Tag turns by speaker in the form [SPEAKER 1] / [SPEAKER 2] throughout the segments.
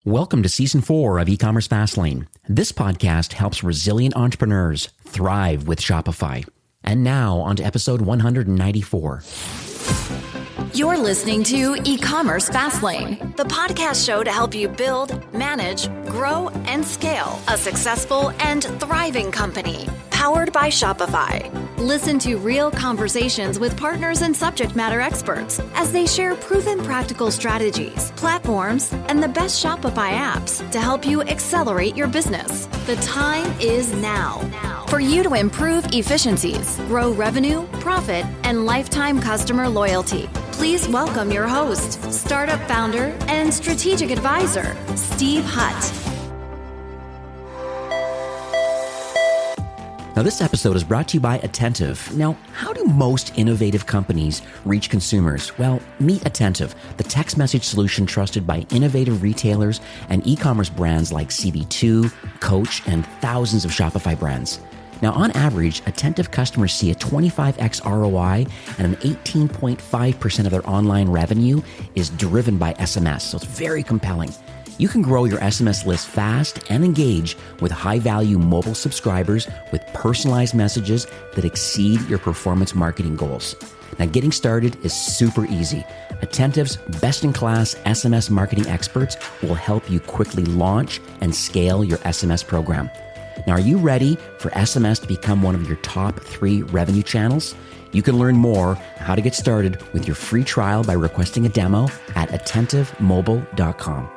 [SPEAKER 1] Welcome to Season 4 of E-commerce Fastlane. This podcast helps resilient entrepreneurs thrive with Shopify. And now, on to episode 194.
[SPEAKER 2] You're listening to E-commerce Fastlane, the podcast show to help you build, manage, grow, and scale a successful and thriving company, powered by Shopify. Listen to real conversations with partners and subject matter experts as they share proven practical strategies, platforms, and the best Shopify apps to help you accelerate your business. The time is now for you to improve efficiencies, grow revenue, profit, and lifetime customer loyalty. Please welcome your host, startup founder and strategic advisor, Steve Hutt.
[SPEAKER 1] Now, this episode is brought to you by Attentive. Now, how do most innovative companies reach consumers? Well, meet Attentive, the text message solution trusted by innovative retailers and e-commerce brands like CB2, Coach, and thousands of Shopify brands. Now, on average, Attentive customers see a 25x ROI and an 18.5% of their online revenue is driven by SMS, so it's very compelling. You can grow your SMS list fast and engage with high-value mobile subscribers with personalized messages that exceed your performance marketing goals. Now, getting started is super easy. Attentive's best-in-class SMS marketing experts will help you quickly launch and scale your SMS program. Now, are you ready for SMS to become one of your top 3 revenue channels? You can learn more how to get started with your free trial by requesting a demo at attentivemobile.com.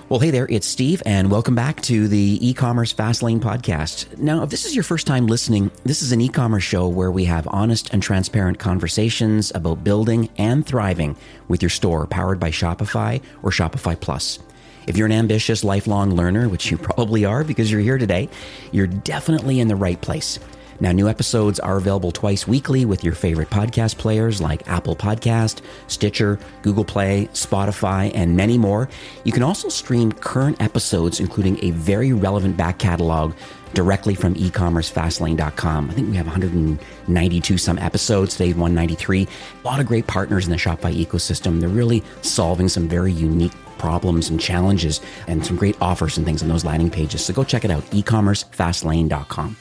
[SPEAKER 1] Well, hey there, it's Steve, and welcome back to the E-commerce Fastlane podcast. Now, if this is your first time listening, this is an e-commerce show where we have honest and transparent conversations about building and thriving with your store powered by Shopify or Shopify Plus. If you're an ambitious lifelong learner, which you probably are because you're here today, you're definitely in the right place. Now, new episodes are available twice weekly with your favorite podcast players like Apple Podcast, Stitcher, Google Play, Spotify, and many more. You can also stream current episodes, including a very relevant back catalog, directly from ecommercefastlane.com. I think we have 192 some episodes. Today, 193. A lot of great partners in the Shopify ecosystem. They're really solving some very unique problems and challenges and some great offers and things on those landing pages. So go check it out, ecommercefastlane.com.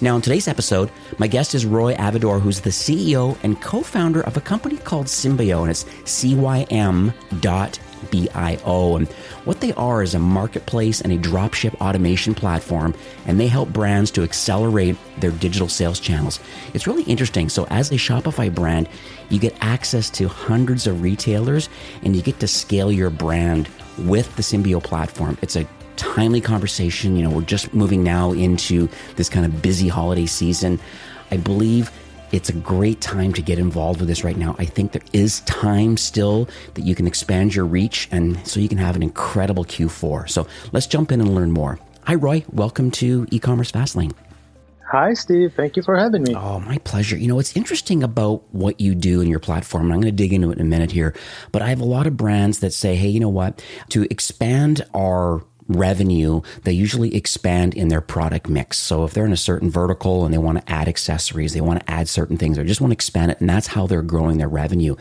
[SPEAKER 1] Now, in today's episode, my guest is Roy Avidor, who's the CEO and co-founder of a company called Cymbio, and it's CYM.bio. And what they are is a marketplace and a dropship automation platform, and they help brands to accelerate their digital sales channels. It's really interesting. So as a Shopify brand, you get access to hundreds of retailers, and you get to scale your brand with the Cymbio platform. It's a timely conversation. You know, we're just moving now into this kind of busy holiday season. I believe it's a great time to get involved with this right now. I think there is time still that you can expand your reach, and so you can have an incredible Q4. So let's jump in and learn more. Hi, Roy. Welcome to E-commerce Fastlane.
[SPEAKER 3] Hi, Steve. Thank you for having me.
[SPEAKER 1] Oh, my pleasure. You know, what's interesting about what you do in your platform, and I'm going to dig into it in a minute here, but I have a lot of brands that say, hey, you know what, to expand our revenue, they usually expand in their product mix. So if they're in a certain vertical and they want to add accessories, they want to add certain things, or just want to expand it, and that's how they're growing their revenue.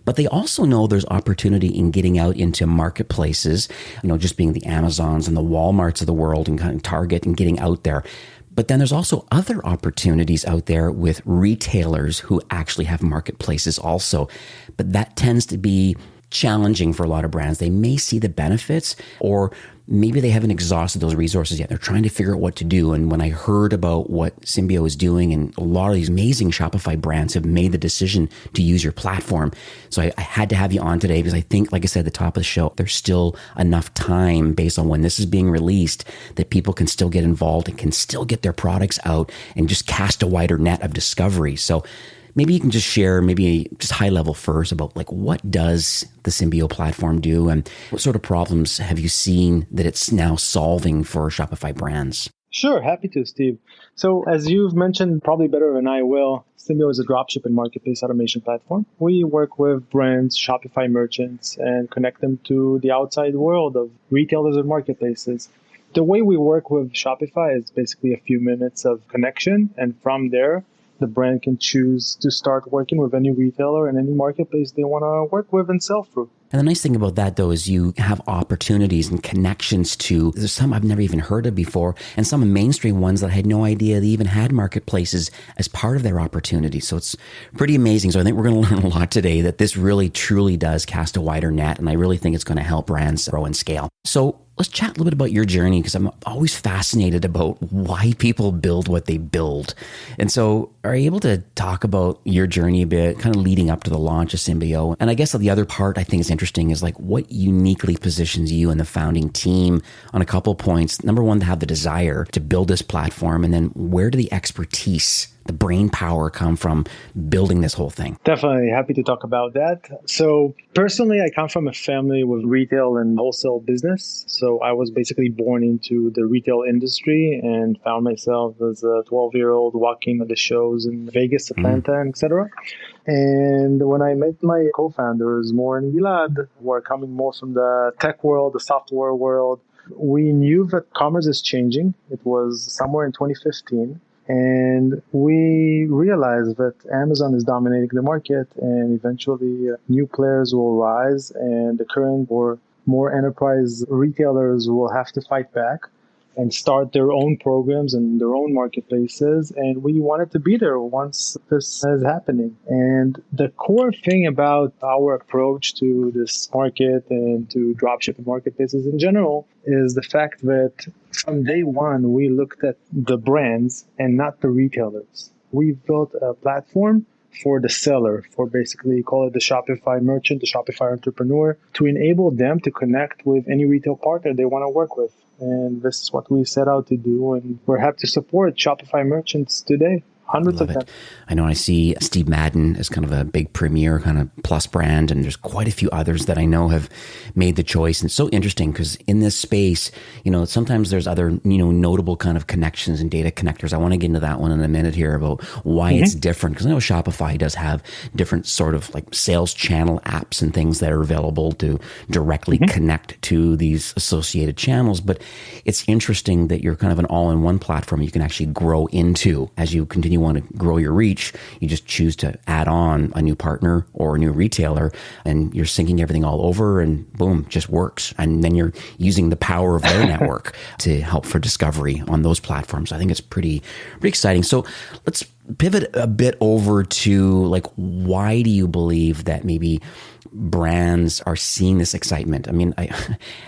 [SPEAKER 1] But they also know there's opportunity in getting out into marketplaces, you know, just being the Amazons and the Walmarts of the world and kind of Target and getting out there. But then there's also other opportunities out there with retailers who actually have marketplaces also. But that tends to be challenging for a lot of brands. They may see the benefits, or maybe they haven't exhausted those resources yet. They're trying to figure out what to do. And when I heard about what Cymbio is doing, and a lot of these amazing Shopify brands have made the decision to use your platform. So I had to have you on today because I think, like I said at the top of the show, there's still enough time based on when this is being released that people can still get involved and can still get their products out and just cast a wider net of discovery. So maybe you can just share maybe just high level first about like what does the Cymbio platform do, and what sort of problems have you seen that it's now solving for Shopify brands?
[SPEAKER 3] Sure, happy to, Steve. So as you've mentioned probably better than I will, Cymbio is a dropship and marketplace automation platform. We work with brands, Shopify merchants, and connect them to the outside world of retailers and marketplaces. The way we work with Shopify is basically a few minutes of connection, and from there, The brand can choose to start working with any retailer and any marketplace they want to work with and sell through.
[SPEAKER 1] And the nice thing about that, though, is you have opportunities and connections to, there's some I've never even heard of before, and some mainstream ones that I had no idea they even had marketplaces as part of their opportunities. So it's pretty amazing. So I think we're going to learn a lot today, that this really, truly does cast a wider net. And I really think it's going to help brands grow and scale. So let's chat a little bit about your journey, because I'm always fascinated about why people build what they build. And so are you able to talk about your journey a bit, kind of leading up to the launch of Cymbio? And I guess the other part I think is interesting is like what uniquely positions you and the founding team on a couple points. Number one, to have the desire to build this platform. And then where do the expertise, the brain power come from building this whole thing?
[SPEAKER 3] Definitely happy to talk about that. So personally, I come from a family with retail and wholesale business. So I was basically born into the retail industry and found myself as a 12-year-old walking at the shows in Vegas, Atlanta, and etc. And when I met my co-founders, Moore and Gilad, who are coming more from the tech world, the software world, we knew that commerce is changing. It was somewhere in 2015. And we realized that Amazon is dominating the market, and eventually new players will rise, and the current or more enterprise retailers will have to fight back and start their own programs and their own marketplaces. And we wanted to be there once this is happening. And the core thing about our approach to this market and to dropshipping marketplaces in general is the fact that from day one, we looked at the brands and not the retailers. We built a platform for the seller, for basically call it the Shopify merchant, the Shopify entrepreneur, to enable them to connect with any retail partner they want to work with. And this is what we set out to do. And we're happy to support Shopify merchants today. Hundreds of them.
[SPEAKER 1] I know I see Steve Madden as kind of a big premier kind of plus brand, and there's quite a few others that I know have made the choice. And it's so interesting because in this space, sometimes there's other, notable kind of connections and data connectors. I want to get into that one in a minute here about why it's different, because I know Shopify does have different sort of like sales channel apps and things that are available to directly connect to these associated channels. But it's interesting that you're kind of an all-in-one platform you can actually grow into as you continue want to grow your reach. You just choose to add on a new partner or a new retailer, and you're syncing everything all over, and boom, just works. And then you're using the power of their network to help for discovery on those platforms. I think it's pretty exciting. So let's pivot a bit over to like, why do you believe that maybe brands are seeing this excitement? I mean,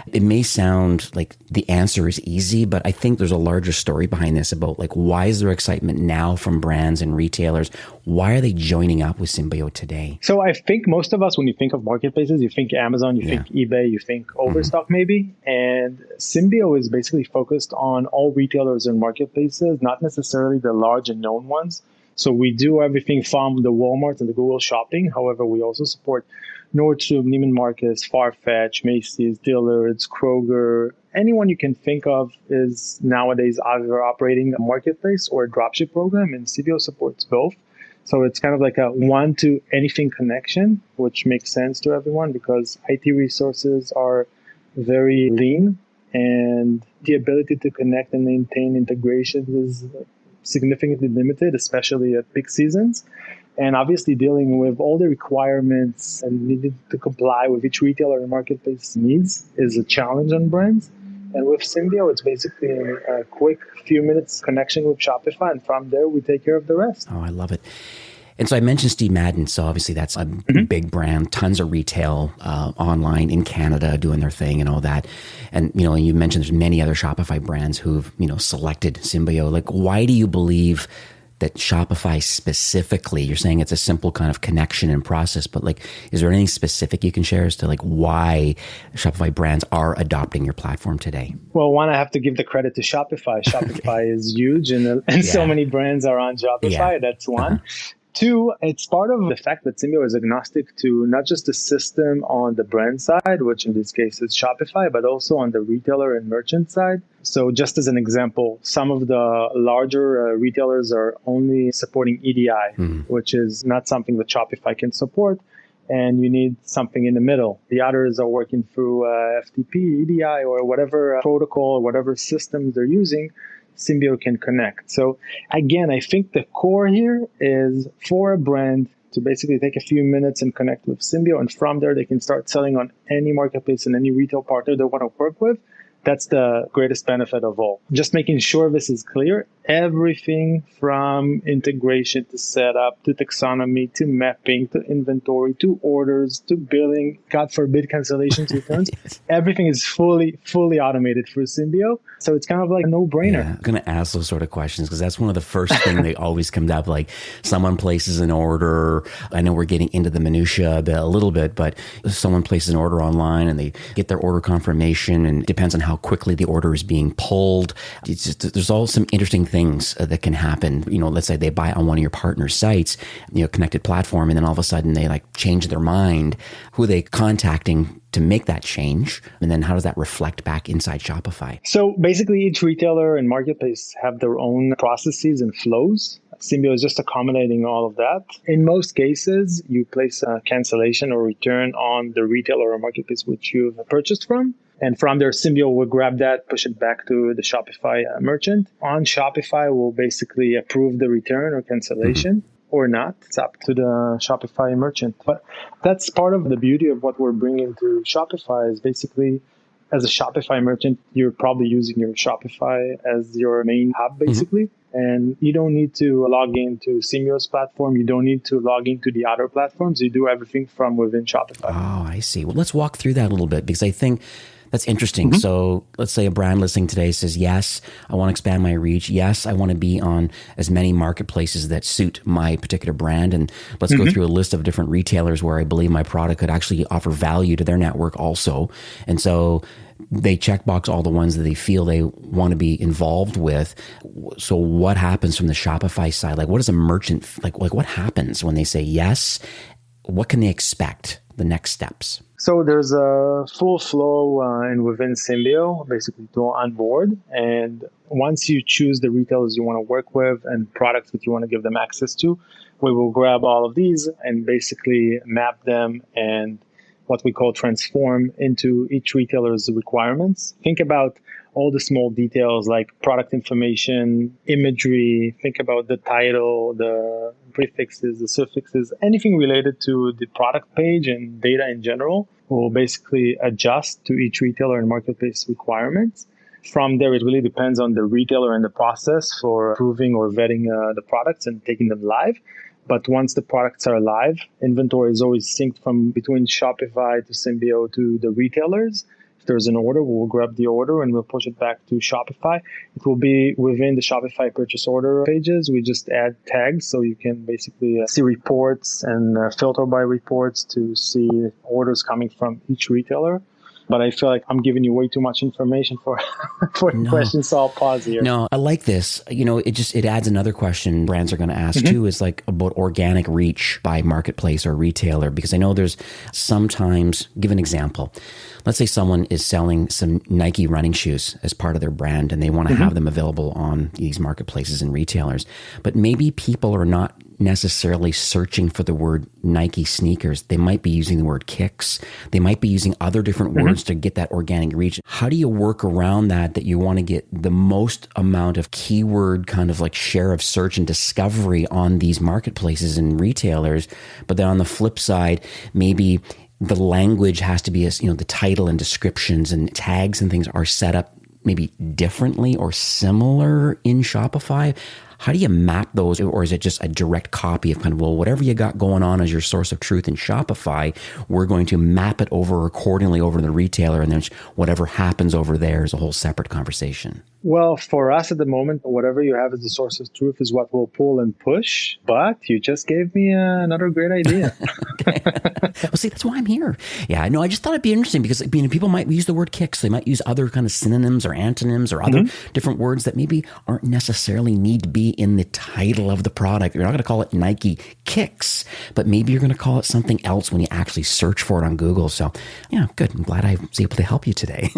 [SPEAKER 1] it may sound like the answer is easy, but I think there's a larger story behind this about like, why is there excitement now from brands and retailers? Why are they joining up with Cymbio today?
[SPEAKER 3] So I think most of us, when you think of marketplaces, you think Amazon, you think eBay, you think Overstock maybe. And Cymbio is basically focused on all retailers and marketplaces, not necessarily the large and known ones. So we do everything from the Walmart and the Google Shopping. However, we also support Nordstrom, Neiman Marcus, Farfetch, Macy's, Dillard's, Kroger. Anyone you can think of is nowadays either operating a marketplace or a dropship program, and Cymbio supports both. So it's kind of like a one-to-anything connection, which makes sense to everyone because IT resources are very lean, and the ability to connect and maintain integrations is significantly limited, especially at peak seasons. And obviously dealing with all the requirements and needing to comply with each retailer and marketplace needs is a challenge on brands. And with Cymbio, it's basically a quick few minutes connection with Shopify. And from there, we take care of the rest.
[SPEAKER 1] Oh, I love it. And so I mentioned Steve Madden. So obviously that's a big brand, tons of retail online in Canada doing their thing and all that. And, you mentioned there's many other Shopify brands who've, selected Cymbio. Like, why do you believe that Shopify specifically, you're saying it's a simple kind of connection and process, but like, is there anything specific you can share as to like why Shopify brands are adopting your platform today?
[SPEAKER 3] Well, one, I have to give the credit to Shopify. Shopify is huge and so many brands are on Shopify. Yeah. That's one. Two, it's part of the fact that Cymbio is agnostic to not just the system on the brand side, which in this case is Shopify, but also on the retailer and merchant side. So just as an example, some of the larger retailers are only supporting EDI, which is not something that Shopify can support. And you need something in the middle. The others are working through FTP, EDI, or whatever protocol or whatever systems they're using. Cymbio can connect. So again, I think the core here is for a brand to basically take a few minutes and connect with Cymbio. And from there, they can start selling on any marketplace and any retail partner they want to work with. That's the greatest benefit of all. Just making sure this is clear. Everything from integration to setup, to taxonomy, to mapping, to inventory, to orders, to billing, God forbid cancellations, returns. Everything is fully automated through Cymbio. So it's kind of like a no-brainer.
[SPEAKER 1] Yeah, I'm going to ask those sort of questions because that's one of the first things that always comes up. Like someone places an order. I know we're getting into the minutia a little bit, but someone places an order online and they get their order confirmation, and it depends on how quickly the order is being pulled. It's just, there's all some interesting things that can happen. Let's say they buy on one of your partner sites, connected platform, and then all of a sudden they like change their mind. Who are they contacting to make that change? And then how does that reflect back inside Shopify?
[SPEAKER 3] So basically each retailer and marketplace have their own processes and flows. Cymbio is just accommodating all of that. In most cases, you place a cancellation or return on the retailer or marketplace which you've purchased from. And from there, Cymbio will grab that, push it back to the Shopify merchant. On Shopify, we'll basically approve the return or cancellation or not. It's up to the Shopify merchant. But that's part of the beauty of what we're bringing to Shopify is basically, as a Shopify merchant, you're probably using your Shopify as your main hub, basically. And you don't need to log into Cymbio's platform. You don't need to log into the other platforms. You do everything from within Shopify.
[SPEAKER 1] Oh, I see. Well, let's walk through that a little bit because I think that's interesting. So let's say a brand listening today says, yes, I want to expand my reach. Yes, I want to be on as many marketplaces that suit my particular brand. And let's go through a list of different retailers where I believe my product could actually offer value to their network also. And so they checkbox all the ones that they feel they want to be involved with. So what happens from the Shopify side? Like, what is a merchant, like what happens when they say yes? What can they expect? The next steps?
[SPEAKER 3] So there's a full flow and within Cymbio, basically to onboard. And once you choose the retailers you want to work with and products that you want to give them access to, we will grab all of these and basically map them and what we call transform into each retailer's requirements. Think about all the small details like product information, imagery, think about the title, the prefixes, the suffixes, anything related to the product page and data in general will basically adjust to each retailer and marketplace requirements. From there, it really depends on the retailer and the process for approving or vetting the products and taking them live. But once the products are live, inventory is always synced from between Shopify to Cymbio to the retailers. If there's an order, we'll grab the order and we'll push it back to Shopify. It will be within the Shopify purchase order pages. We just add tags so you can basically see reports and filter by reports to see orders coming from each retailer. But I feel like I'm giving you way too much information for the question, so I'll pause here.
[SPEAKER 1] No, I like this. It adds another question brands are going to ask too, is like about organic reach by marketplace or retailer, because I know there's sometimes, give an example. Let's say someone is selling some Nike running shoes as part of their brand and they want to have them available on these marketplaces and retailers, but maybe people are not necessarily searching for the word Nike sneakers. They might be using the word kicks. They might be using other different words to get that organic reach. How do you work around that you want to get the most amount of keyword kind of like share of search and discovery on these marketplaces and retailers? But then on the flip side, maybe the language has to be as, the title and descriptions and tags and things are set up maybe differently or similar in Shopify. How do you map those? Or is it just a direct copy of kind of, well, whatever you got going on as your source of truth in Shopify, we're going to map it over accordingly over to the retailer, and then whatever happens over there is a whole separate conversation?
[SPEAKER 3] Well, for us at the moment, whatever you have as the source of truth is what we'll pull and push. But you just gave me another great idea.
[SPEAKER 1] Well, see, that's why I'm here. Yeah, no, I just thought it'd be interesting because people might use the word kicks. They might use other kind of synonyms or antonyms or other different words that maybe aren't necessarily need to be in the title of the product. You're not going to call it Nike kicks, but maybe you're going to call it something else when you actually search for it on Google. So yeah, good. I'm glad I was able to help you today.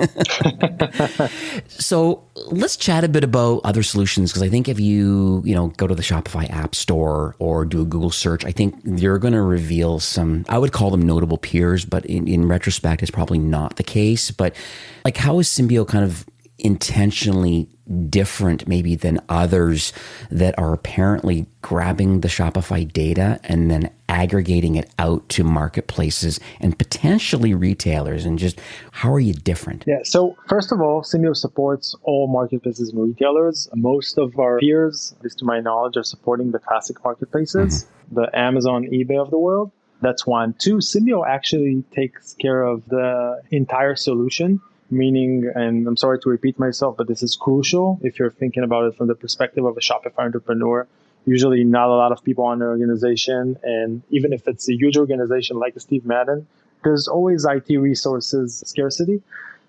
[SPEAKER 1] So let's chat a bit about other solutions, because I think if you go to the Shopify App Store or do a Google search, I think you're going to reveal some, I would call them notable peers, but in retrospect, it's probably not the case. But like, how is Cymbio kind of intentionally different maybe than others that are apparently grabbing the Shopify data and then aggregating it out to marketplaces and potentially retailers? And just how are you different?
[SPEAKER 3] Yeah. So first of all, Cymbio supports all marketplaces and retailers. Most of our peers, at least to my knowledge, are supporting the classic marketplaces, the Amazon, eBay of the world. That's one. Two, Cymbio actually takes care of the entire solution, meaning, and I'm sorry to repeat myself, but this is crucial if you're thinking about it from the perspective of a Shopify entrepreneur. Usually not a lot of people on the organization. And even if it's a huge organization like Steve Madden, there's always IT resources scarcity.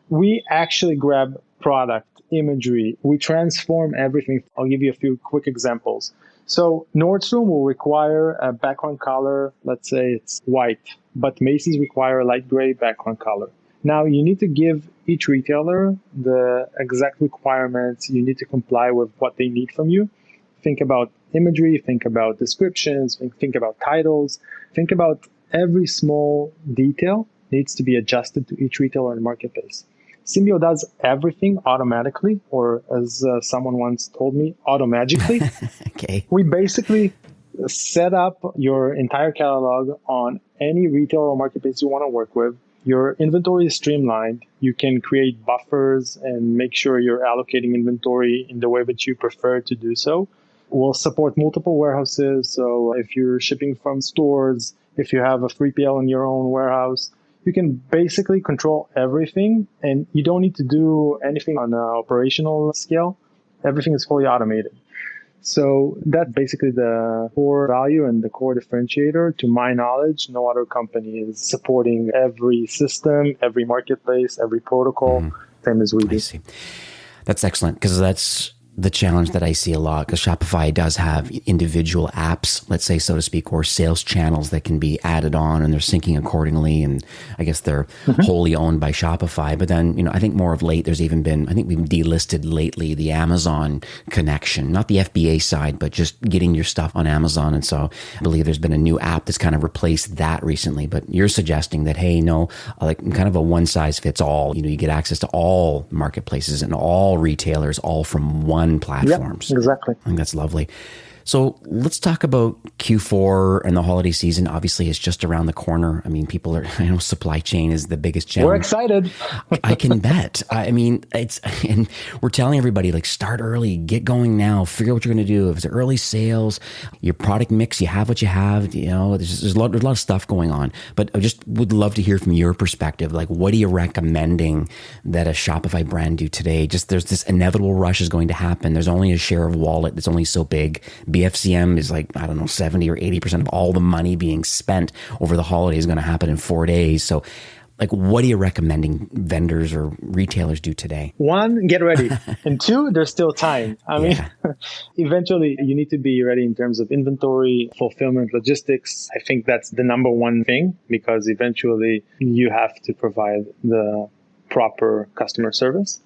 [SPEAKER 3] We actually grab product, imagery. We transform everything. I'll give you a few quick examples. So Nordstrom will require a background color, let's say it's white, but Macy's require a light gray background color. Now you need to give each retailer the exact requirements. You need to comply with what they need from you. Think about imagery, think about descriptions, think about titles, think about every small detail needs to be adjusted to each retailer and marketplace. Cymbio does everything automatically, or as someone once told me, automagically.
[SPEAKER 1] Okay.
[SPEAKER 3] We basically set up your entire catalog on any retailer or marketplace you want to work with. Your inventory is streamlined. You can create buffers and make sure you're allocating inventory in the way that you prefer to do so. We'll support multiple warehouses. So if you're shipping from stores, if you have a 3PL in your own warehouse, you can basically control everything, and you don't need to do anything on an operational scale. Everything is fully automated. So that's basically the core value and the core differentiator. To my knowledge, no other company is supporting every system, every marketplace, every protocol, same as we do.
[SPEAKER 1] I see. That's excellent, because that's the challenge that I see a lot, because Shopify does have individual apps, let's say, so to speak, or sales channels that can be added on, and they're syncing accordingly. And I guess they're wholly owned by Shopify. But then, I think more of late, there's even been, I think we've delisted lately the Amazon connection, not the FBA side, but just getting your stuff on Amazon. And so I believe there's been a new app that's kind of replaced that recently. But you're suggesting that, hey, no, like kind of a one size fits all. You get access to all marketplaces and all retailers, all from one platforms.
[SPEAKER 3] Yep, exactly.
[SPEAKER 1] I think that's lovely. So let's talk about Q4 and the holiday season. Obviously, it's just around the corner. I mean, people are, supply chain is the biggest challenge.
[SPEAKER 3] We're excited.
[SPEAKER 1] I can bet. I mean, and we're telling everybody, like, start early, get going now, figure out what you're going to do. If it's early sales, your product mix, you have what you have, there's a lot of stuff going on. But I just would love to hear from your perspective. Like, what are you recommending that a Shopify brand do today? Just there's this inevitable rush is going to happen. There's only a share of wallet that's only so big. BFCM is like, 70 or 80% of all the money being spent over the holiday is going to happen in 4 days. So, like, what are you recommending vendors or retailers do today?
[SPEAKER 3] One, get ready. And two, there's still time. I mean, eventually you need to be ready in terms of inventory, fulfillment, logistics. I think that's the number one thing, because eventually you have to provide the proper customer service.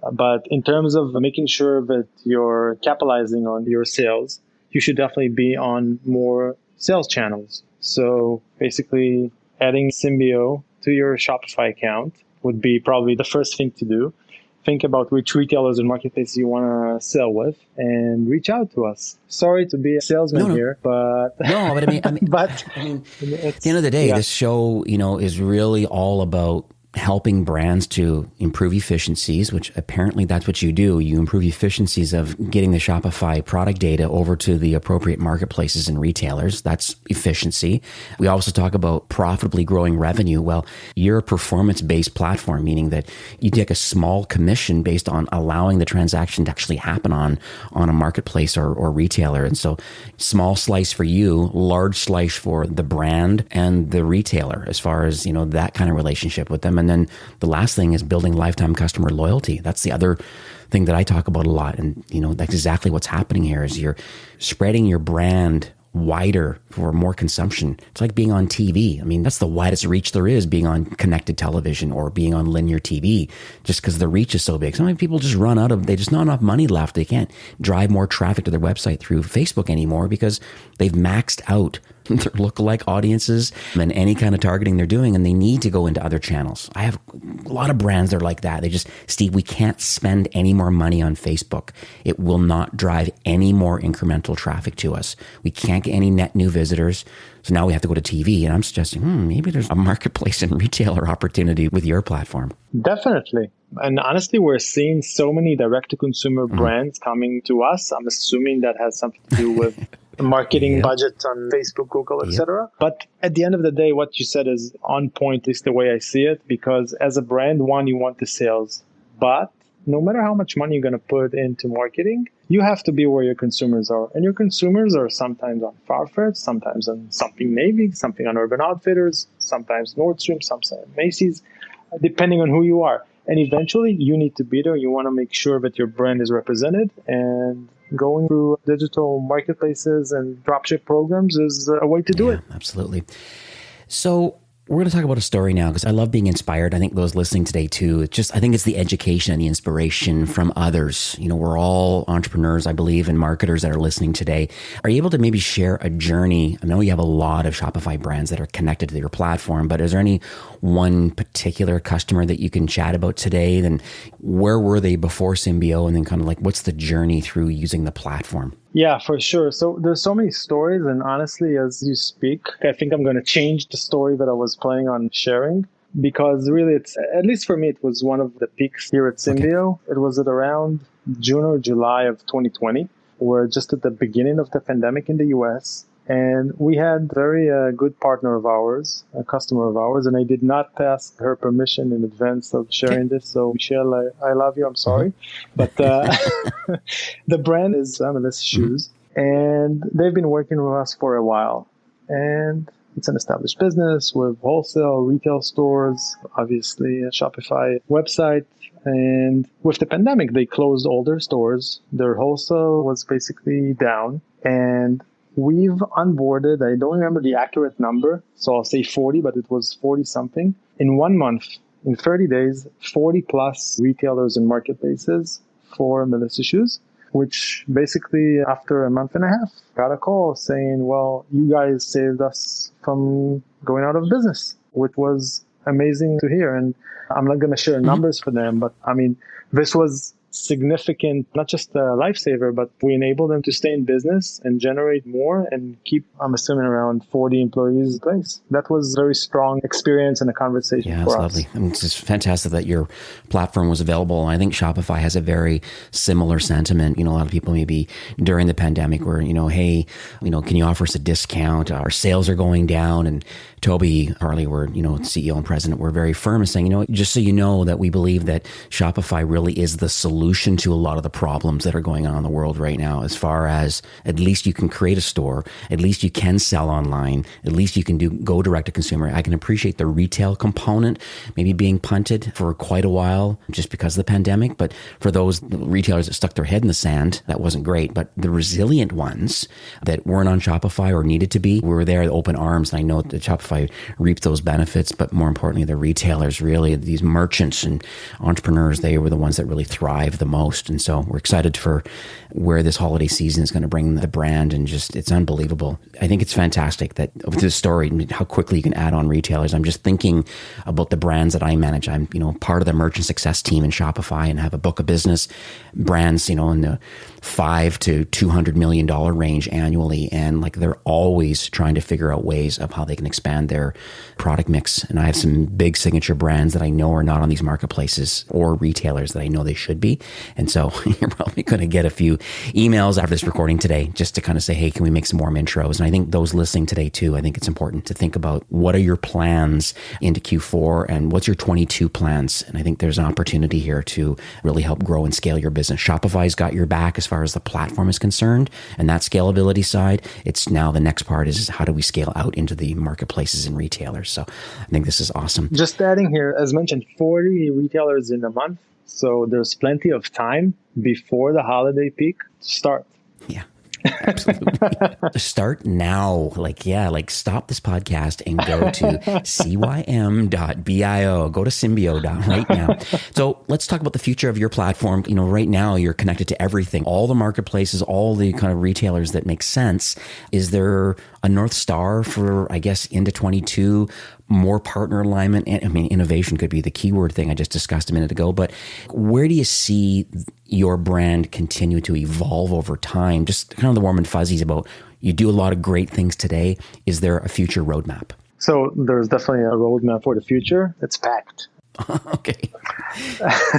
[SPEAKER 3] But in terms of making sure that you're capitalizing on your sales, you should definitely be on more sales channels. So basically adding Cymbio to your Shopify account would be probably the first thing to do. Think about which retailers and marketplaces you want to sell with and reach out to us. Sorry to be a salesman here, but...
[SPEAKER 1] No, but I mean,
[SPEAKER 3] but
[SPEAKER 1] at the end of the day, this show, is really all about helping brands to improve efficiencies, which apparently that's what you do. You improve efficiencies of getting the Shopify product data over to the appropriate marketplaces and retailers. That's efficiency. We also talk about profitably growing revenue. Well, you're a performance-based platform, meaning that you take a small commission based on allowing the transaction to actually happen on a marketplace or retailer. And so small slice for you, large slice for the brand and the retailer, as far as, that kind of relationship with them. And then the last thing is building lifetime customer loyalty. That's the other thing that I talk about a lot. And, that's exactly what's happening here is you're spreading your brand wider for more consumption. It's like being on TV. I mean, that's the widest reach there is, being on connected television or being on linear TV, just because the reach is so big. Sometimes people just they just not enough money left. They can't drive more traffic to their website through Facebook anymore because they've maxed out their lookalike audiences and any kind of targeting they're doing, and they need to go into other channels. I have a lot of brands that are like that. They just, Steve, we can't spend any more money on Facebook. It will not drive any more incremental traffic to us. We can't get any net new visitors. So now we have to go to TV. And I'm suggesting, maybe there's a marketplace and retailer opportunity with your platform.
[SPEAKER 3] Definitely. And honestly, we're seeing so many direct-to-consumer brands coming to us. I'm assuming that has something to do with marketing budgets on Facebook, Google, etc. But at the end of the day, what you said is on point, is the way I see it. Because as a brand, one, you want the sales. But no matter how much money you're going to put into marketing, you have to be where your consumers are. And your consumers are sometimes on Farfetch, sometimes on something Navy, something on Urban Outfitters, sometimes Nordstrom, sometimes Macy's, depending on who you are. And eventually, you need to be there. You want to make sure that your brand is represented. And going through digital marketplaces and dropship programs is a way to do it.
[SPEAKER 1] Absolutely. So we're going to talk about a story now because I love being inspired. I think those listening today too, I think it's the education and the inspiration from others. We're all entrepreneurs, I believe, and marketers that are listening today. Are you able to maybe share a journey? I know you have a lot of Shopify brands that are connected to your platform, but is there any one particular customer that you can chat about today? Then where were they before Cymbio? And then kind of like, what's the journey through using the platform?
[SPEAKER 3] Yeah, for sure. So there's so many stories. And honestly, as you speak, I think I'm going to change the story that I was planning on sharing, because really, it's, at least for me, it was one of the peaks here at Cymbio. Okay. It was at around June or July of 2020. We're just at the beginning of the pandemic in the US. And we had a very good partner of ours, a customer of ours, and I did not ask her permission in advance of sharing this. So, Michelle, I love you. I'm sorry. But the brand is Melissa Shoes, and they've been working with us for a while. And it's an established business with wholesale, retail stores, obviously a Shopify website. And with the pandemic, they closed all their stores. Their wholesale was basically down. And we've onboarded, I don't remember the accurate number, so I'll say 40, but it was 40 something. In 1 month, in 30 days, 40 plus retailers and marketplaces for Melissa Shoes, which basically after a month and a half got a call saying, well, you guys saved us from going out of business, which was amazing to hear. And I'm not going to share numbers for them, but I mean, this was significant, not just a lifesaver, but we enable them to stay in business and generate more and keep, I'm assuming, around 40 employees in place. That was a very strong experience and a conversation for us. Yeah, it's lovely.
[SPEAKER 1] I mean, it's just fantastic that your platform was available. I think Shopify has a very similar sentiment. A lot of people maybe during the pandemic were, hey, can you offer us a discount? Our sales are going down. And Toby Harley, we're, CEO and president, we're very firm in saying, just so you know that we believe that Shopify really is the solution to a lot of the problems that are going on in the world right now, as far as at least you can create a store, at least you can sell online, at least you can go direct to consumer. I can appreciate the retail component maybe being punted for quite a while just because of the pandemic. But for those retailers that stuck their head in the sand, that wasn't great. But the resilient ones that weren't on Shopify or needed to be, we were there with open arms. And I know that Shopify reaped those benefits, but more importantly, the retailers, really, these merchants and entrepreneurs, they were the ones that really thrived the most. And so we're excited for where this holiday season is going to bring the brand, and just, it's unbelievable. I think it's fantastic that with this story, how quickly you can add on retailers. I'm just thinking about the brands that I manage. I'm, part of the merchant success team in Shopify and have a book of business brands, in the $5 to $200 million range annually. And like, they're always trying to figure out ways of how they can expand their product mix. And I have some big signature brands that I know are not on these marketplaces or retailers that I know they should be. And so you're probably going to get a few emails after this recording today just to kind of say, hey, can we make some more intros? And I think those listening today too, I think it's important to think about what are your plans into Q4 and what's your 22 plans? And I think there's an opportunity here to really help grow and scale your business. Shopify's got your back as far as the platform is concerned, and that scalability side. It's now the next part is how do we scale out into the marketplaces and retailers? So I think this is awesome.
[SPEAKER 3] Just adding here, as mentioned, 40 retailers in a month. So there's plenty of time before the holiday peak to start.
[SPEAKER 1] Yeah. Absolutely. Start now. Stop this podcast and go to cym.bio. Go to Cymbio right now. So let's talk about the future of your platform. Right now you're connected to everything, all the marketplaces, all the kind of retailers that make sense. Is there a North Star for, I guess, into 22, more partner alignment? And innovation could be the keyword thing I just discussed a minute ago, but where do you see your brand continue to evolve over time? Just kind of the warm and fuzzies about, you do a lot of great things today. Is there a future roadmap?
[SPEAKER 3] So there's definitely a roadmap for the future. It's packed.
[SPEAKER 1] Okay.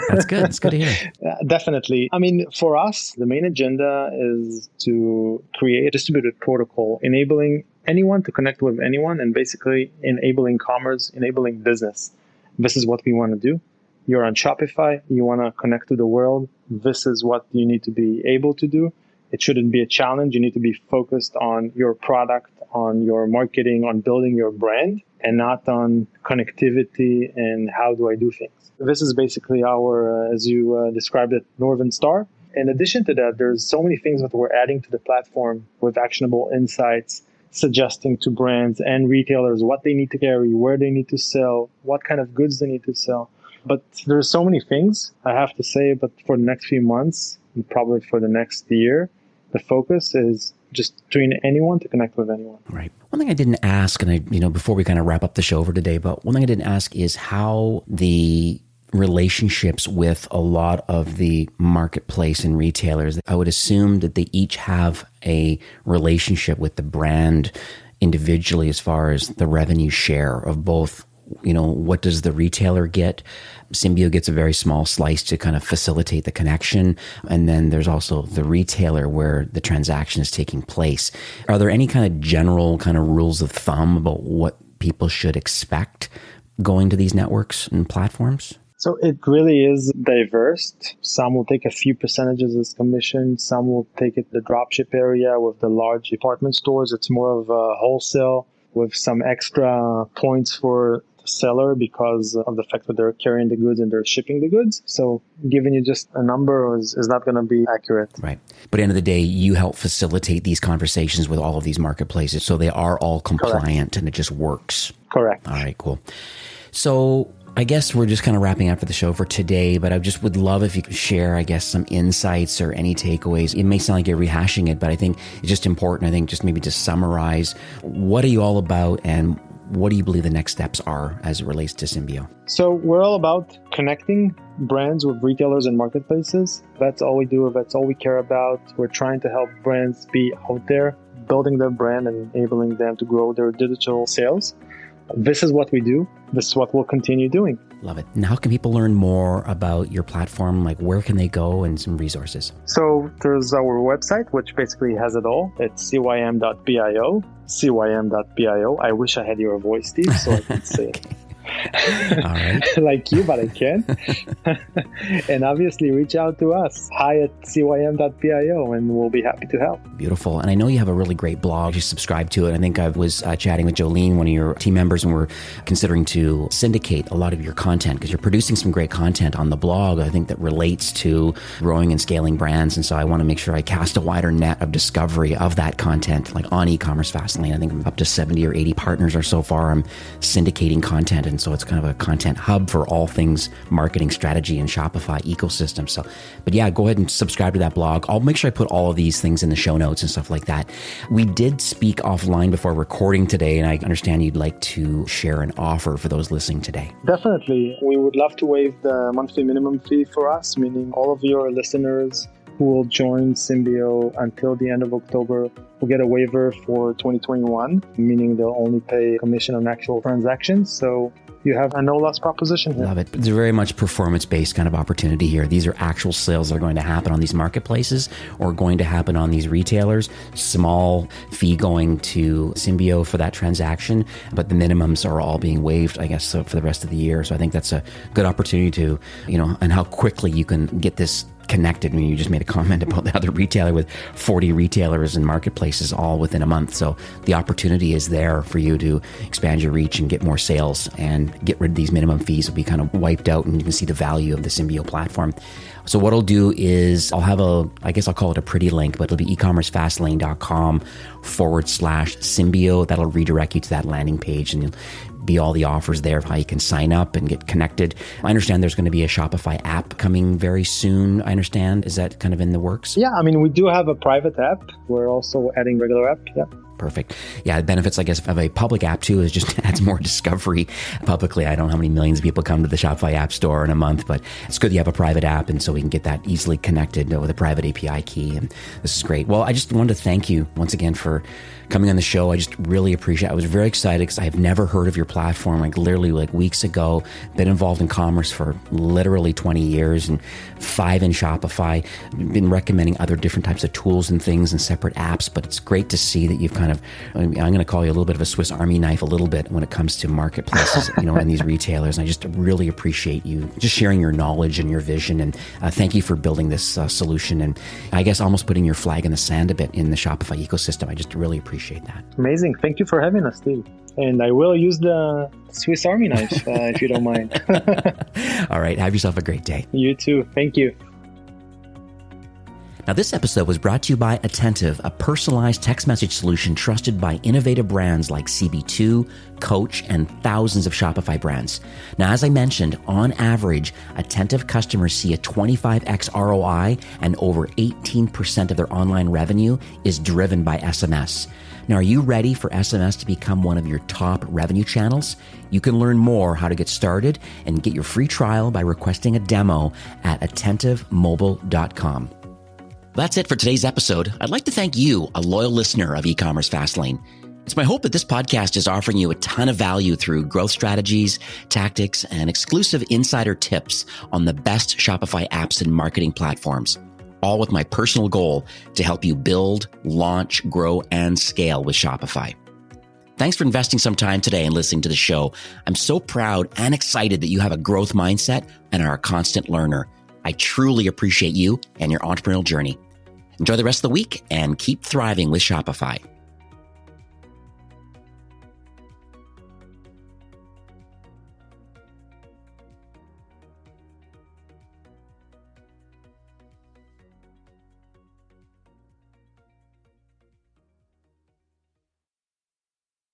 [SPEAKER 1] That's good. It's good to hear.
[SPEAKER 3] Definitely. For us, the main agenda is to create a distributed protocol enabling anyone to connect with anyone, and basically enabling commerce, enabling business. This is what we want to do. You're on Shopify. You want to connect to the world. This is what you need to be able to do. It shouldn't be a challenge. You need to be focused on your product, on your marketing, on building your brand, and not on connectivity and how do I do things. This is basically our, as you described it, Northern Star. In addition to that, there's so many things that we're adding to the platform with actionable insights, suggesting to brands and retailers what they need to carry, where they need to sell, what kind of goods they need to sell. But there's so many things, I have to say, but for the next few months, and probably for the next year, the focus is just doing anyone to connect with anyone.
[SPEAKER 1] Right. One thing I didn't ask, and before we kind of wrap up the show for today, but one thing I didn't ask is how the relationships with a lot of the marketplace and retailers, I would assume that they each have a relationship with the brand individually as far as the revenue share of both. What does the retailer get? Cymbio gets a very small slice to kind of facilitate the connection. And then there's also the retailer where the transaction is taking place. Are there any kind of general kind of rules of thumb about what people should expect going to these networks and platforms?
[SPEAKER 3] So it really is diverse. Some will take a few percentages as commission. Some will take it the dropship area with the large department stores. It's more of a wholesale with some extra points for the seller because of the fact that they're carrying the goods and they're shipping the goods. So giving you just a number is not going to be accurate.
[SPEAKER 1] Right. But at the end of the day, you help facilitate these conversations with all of these marketplaces. So they are all compliant. Correct. And it just works.
[SPEAKER 3] Correct.
[SPEAKER 1] All right, cool. So I guess we're just kind of wrapping up for the show for today, but I just would love if you could share, I guess, some insights or any takeaways. It may sound like you're rehashing it, but I think it's just important. I think just maybe to summarize, what are you all about and what do you believe the next steps are as it relates to Cymbio?
[SPEAKER 3] So we're all about connecting brands with retailers and marketplaces. That's all we do. That's all we care about. We're trying to help brands be out there, building their brand and enabling them to grow their digital sales. This is what we do. This is what we'll continue doing.
[SPEAKER 1] Love it. And how can people learn more about your platform? Like, where can they go and some resources?
[SPEAKER 3] So there's our website, which basically has it all. It's cym.bio, cym.bio. I wish I had your voice, Steve, so I could say it.
[SPEAKER 1] All right.
[SPEAKER 3] Like you, but I can't. And obviously reach out to us, hi@cym.bio, and we'll be happy to help.
[SPEAKER 1] Beautiful. And I know you have a really great blog. You subscribe to it. I think I was chatting with Jolene, one of your team members, and we're considering to syndicate a lot of your content because you're producing some great content on the blog, I think, that relates to growing and scaling brands. And so I want to make sure I cast a wider net of discovery of that content, like on e-commerce Fastlane. I think I'm up to 70 or 80 partners or so far. I'm syndicating content. And so it's kind of a content hub for all things marketing strategy and Shopify ecosystem. So, but yeah, go ahead and subscribe to that blog. I'll make sure I put all of these things in the show notes and stuff like that. We did speak offline before recording today, and I understand you'd like to share an offer for those listening today.
[SPEAKER 3] Definitely. We would love to waive the monthly minimum fee for us, meaning all of your listeners who will join Cymbio until the end of October will get a waiver for 2021, meaning they'll only pay commission on actual transactions. So you have a no-loss proposition here.
[SPEAKER 1] Love it. It's a very much performance-based kind of opportunity here. These are actual sales that are going to happen on these marketplaces or going to happen on these retailers. Small fee going to Cymbio for that transaction, but the minimums are all being waived, I guess, for the rest of the year. So I think that's a good opportunity to, and how quickly you can get this connected. I mean, you just made a comment about the other retailer with 40 retailers and marketplaces all within a month. So the opportunity is there for you to expand your reach and get more sales and get rid of these minimum fees will be kind of wiped out, and you can see the value of the Cymbio platform. So what I'll do is I'll have I guess I'll call it a pretty link, but it'll be ecommercefastlane.com/Cymbio. That'll redirect you to that landing page, and you'll be all the offers there of how you can sign up and get connected. I understand there's going to be a Shopify app coming very soon, I understand. Is that kind of in the works?
[SPEAKER 3] Yeah, I mean, we do have a private app. We're also adding regular app, yeah.
[SPEAKER 1] Perfect. Yeah, the benefits, I guess, of a public app too is just adds more discovery publicly. I don't know how many millions of people come to the Shopify app store in a month, but it's good you have a private app, and so we can get that easily connected with a private API key. And this is great. Well, I just wanted to thank you once again for coming on the show. I just really appreciate it. I was very excited because I have never heard of your platform, literally weeks ago. Been involved in commerce for literally 20 years and 5 in Shopify. Been recommending other different types of tools and things and separate apps, but it's great to see that you've kind of, I'm going to call you a little bit of a Swiss Army knife a little bit when it comes to marketplaces, and these retailers. And I just really appreciate you just sharing your knowledge and your vision. And thank you for building this solution. And I guess almost putting your flag in the sand a bit in the Shopify ecosystem. I just really appreciate that.
[SPEAKER 3] Amazing. Thank you for having us, Steve. And I will use the Swiss Army knife if you don't mind.
[SPEAKER 1] All right. Have yourself a great day.
[SPEAKER 3] You too. Thank you.
[SPEAKER 1] Now, this episode was brought to you by Attentive, a personalized text message solution trusted by innovative brands like CB2, Coach, and thousands of Shopify brands. Now, as I mentioned, on average, Attentive customers see a 25x ROI, and over 18% of their online revenue is driven by SMS. Now, are you ready for SMS to become one of your top revenue channels? You can learn more how to get started and get your free trial by requesting a demo at attentivemobile.com. That's it for today's episode. I'd like to thank you, a loyal listener of E-commerce Fastlane. It's my hope that this podcast is offering you a ton of value through growth strategies, tactics, and exclusive insider tips on the best Shopify apps and marketing platforms, all with my personal goal to help you build, launch, grow, and scale with Shopify. Thanks for investing some time today and listening to the show. I'm so proud and excited that you have a growth mindset and are a constant learner. I truly appreciate you and your entrepreneurial journey. Enjoy the rest of the week and keep thriving with Shopify.